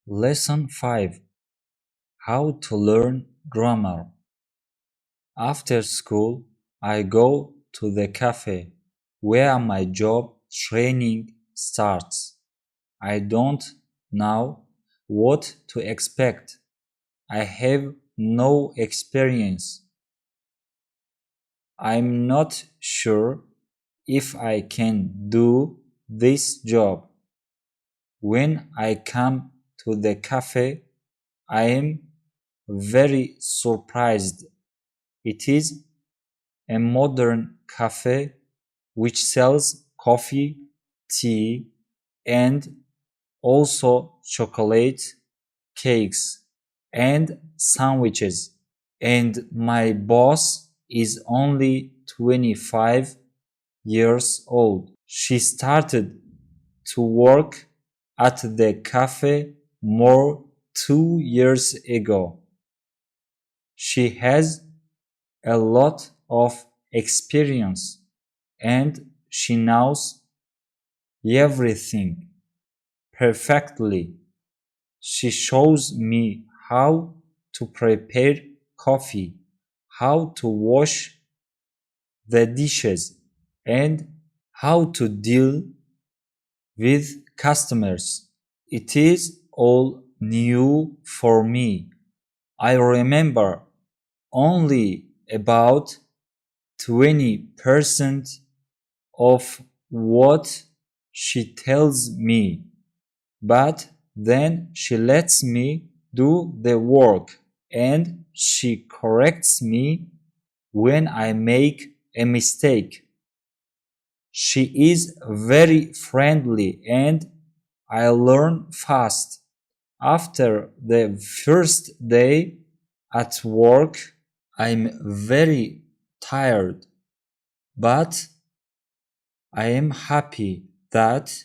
Lesson 5: How to learn grammar. After school, I go to the café where my job training starts. I don't know what to expect. I have no experience. I'm not sure if I can do this job. When I come to the cafe, I am very surprised. It is a modern cafe which sells coffee, tea, and also chocolate, cakes, and sandwiches. And my boss is only 25 years old. She started to work at the cafe more 2 years ago. She has a lot of experience and she knows everything perfectly. She shows me how to prepare coffee, how to wash the dishes, and how to deal with customers. It is all new for me. I remember only about 20% of what she tells me, but then she lets me do the work and she corrects me when I make a mistake. She is very friendly and I learn fast. After the first day at work, I'm very tired, but I am happy that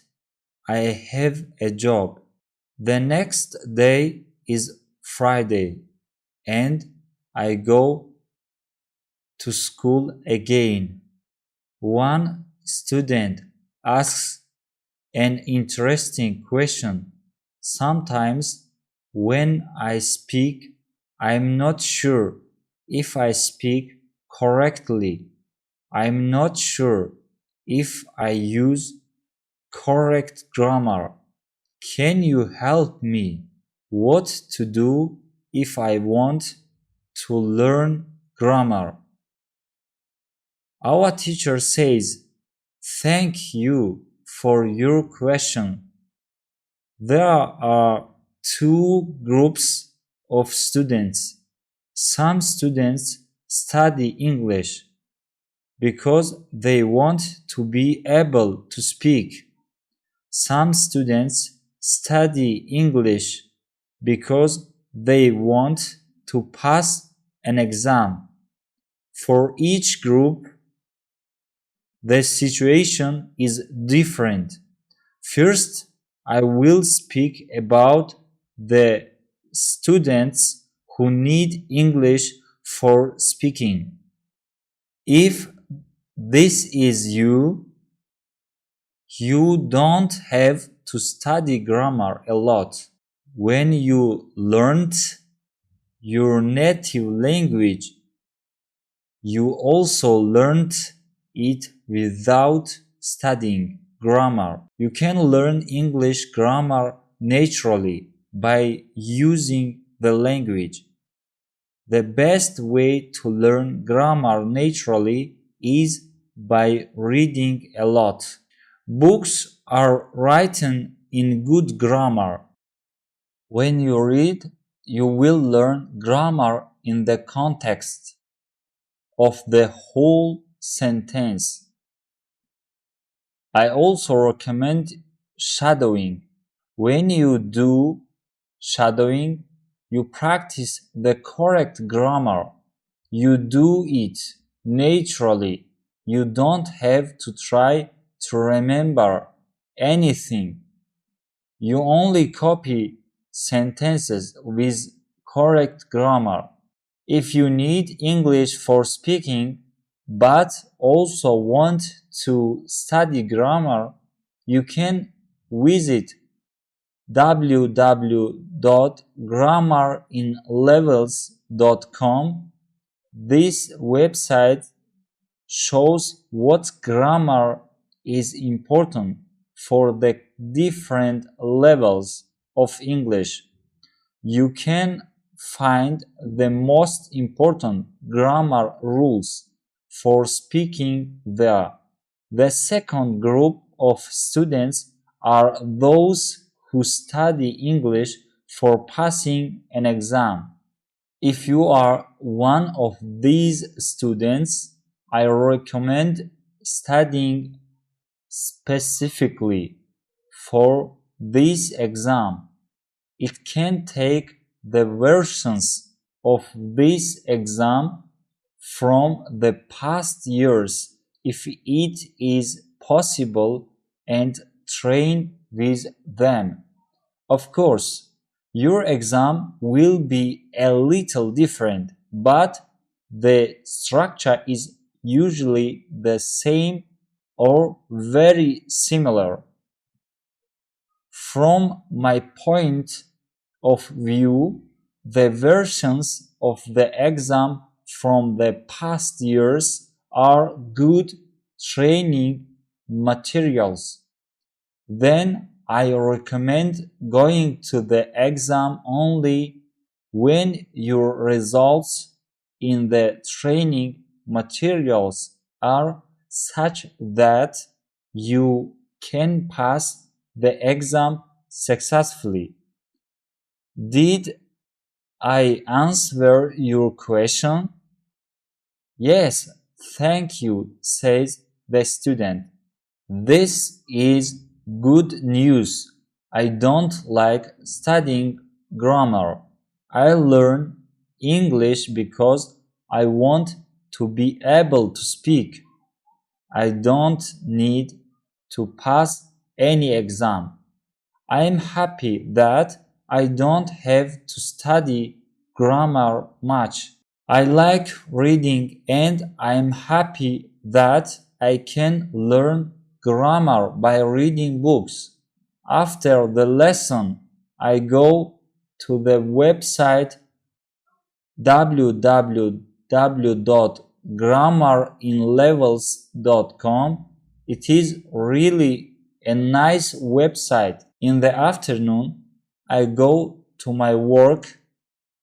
I have a job. The next day is Friday and I go to school again. One student asks an interesting question. Sometimes when I speak, I'm not sure if I speak correctly. I'm not sure if I use correct grammar. Can you help me what to do if I want to learn grammar? Our teacher says, "Thank you for your question." There are two groups of students. Some students study English because they want to be able to speak. Some students study English because they want to pass an exam. For each group, the situation is different. First, I will speak about the students who need English for speaking. If this is you, you don't have to study grammar a lot. When you learned your native language, you also learned it without studying grammar. You can learn English grammar naturally by using the language. The best way to learn grammar naturally is by reading a lot. Books are written in good grammar. When you read, you will learn grammar in the context of the whole sentence. I also recommend shadowing. When you do shadowing, you practice the correct grammar. You do it naturally. You don't have to try to remember anything. You only copy sentences with correct grammar. If you need English for speaking, but also want to study grammar, you can visit www.grammarinlevels.com. This website shows what grammar is important for the different levels of English. You can find the most important grammar rules for speaking there. The second group of students are those who study English for passing an exam. If you are one of these students, I recommend studying specifically for this exam. It can take the versions of this exam from the past years if it is possible and train with them. Of course, your exam will be a little different, but the structure is usually the same or very similar. From my point of view, the versions of the exam from the past years are good training materials. Then I recommend going to the exam only when your results in the training materials are such that you can pass the exam successfully. Did I answer your question? Yes, thank you, says the student. This is good news. I don't like studying grammar. I learn English because I want to be able to speak. I don't need to pass any exam. I am happy that I don't have to study grammar much. I like reading and I am happy that I can learn grammar by reading books. After the lesson, I go to the website www.grammarinlevels.com. It is really a nice website. In the afternoon, I go to my work.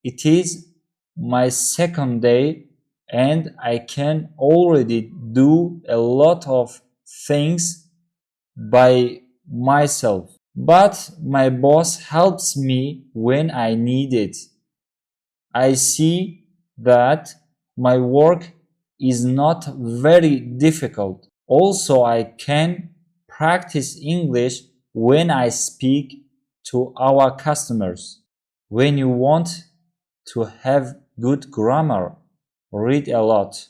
It is my second day and I can already do a lot of things by myself. But my boss helps me when I need it. I see that my work is not very difficult. Also, I can practice English when I speak to our customers. When you want to have good grammar, read a lot.